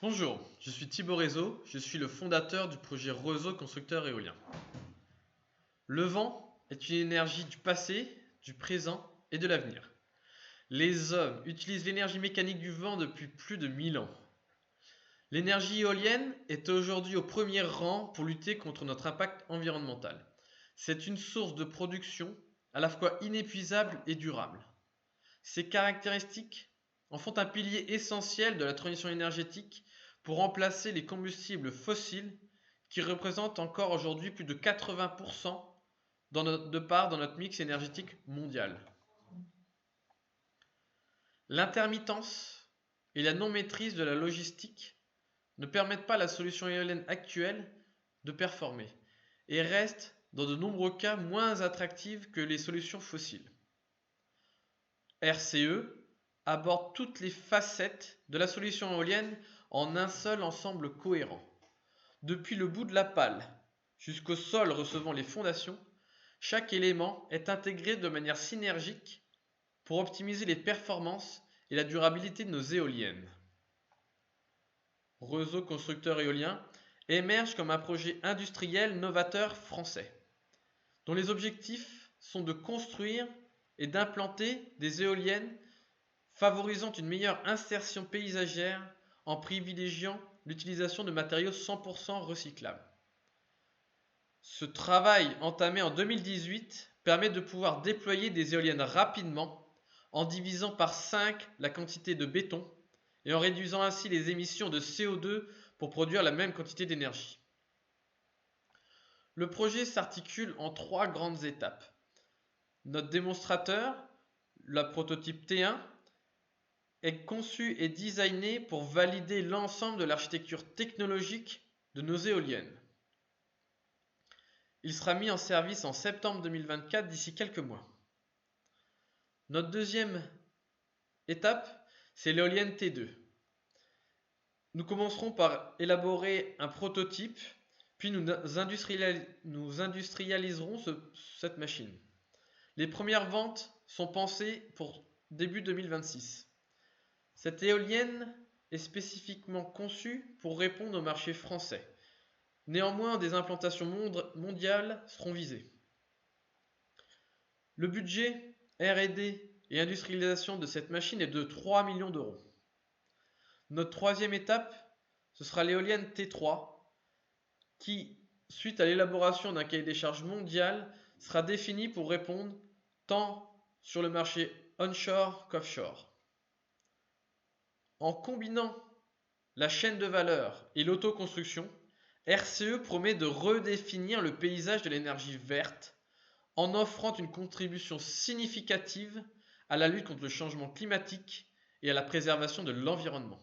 Bonjour, je suis Thibaut Réseau, je suis le fondateur du projet Réseau Constructeur Éolien. Le vent est une énergie du passé, du présent et de l'avenir. Les hommes utilisent l'énergie mécanique du vent depuis plus de 1000 ans. L'énergie éolienne est aujourd'hui au premier rang pour lutter contre notre impact environnemental. C'est une source de production à la fois inépuisable et durable. Ces caractéristiques en font un pilier essentiel de la transition énergétique pour remplacer les combustibles fossiles qui représentent encore aujourd'hui plus de 80% de part dans notre mix énergétique mondial. L'intermittence et la non-maîtrise de la logistique ne permettent pas à la solution éolienne actuelle de performer et reste dans de nombreux cas moins attractive que les solutions fossiles. RCE aborde toutes les facettes de la solution éolienne en un seul ensemble cohérent. Depuis le bout de la pale jusqu'au sol recevant les fondations, chaque élément est intégré de manière synergique pour optimiser les performances et la durabilité de nos éoliennes. Réseau Constructeur Éolien émerge comme un projet industriel novateur français, dont les objectifs sont de construire et d'implanter des éoliennes favorisant une meilleure insertion paysagère en privilégiant l'utilisation de matériaux 100% recyclables. Ce travail entamé en 2018 permet de pouvoir déployer des éoliennes rapidement en divisant par 5 la quantité de béton et en réduisant ainsi les émissions de CO2 pour produire la même quantité d'énergie. Le projet s'articule en 3 grandes étapes. Notre démonstrateur, le prototype T1, est conçu et designé pour valider l'ensemble de l'architecture technologique de nos éoliennes. Il sera mis en service en septembre 2024 d'ici quelques mois. Notre deuxième étape, c'est l'éolienne T2. Nous commencerons par élaborer un prototype, puis nous industrialiserons cette machine. Les premières ventes sont pensées pour début 2026. Cette éolienne est spécifiquement conçue pour répondre au marché français. Néanmoins, des implantations mondiales seront visées. Le budget R&D et industrialisation de cette machine est de 3 millions d'euros. Notre troisième étape, ce sera l'éolienne T3, qui, suite à l'élaboration d'un cahier des charges mondial, sera définie pour répondre tant sur le marché onshore qu'offshore. En combinant la chaîne de valeur et l'autoconstruction, RCE promet de redéfinir le paysage de l'énergie verte en offrant une contribution significative à la lutte contre le changement climatique et à la préservation de l'environnement.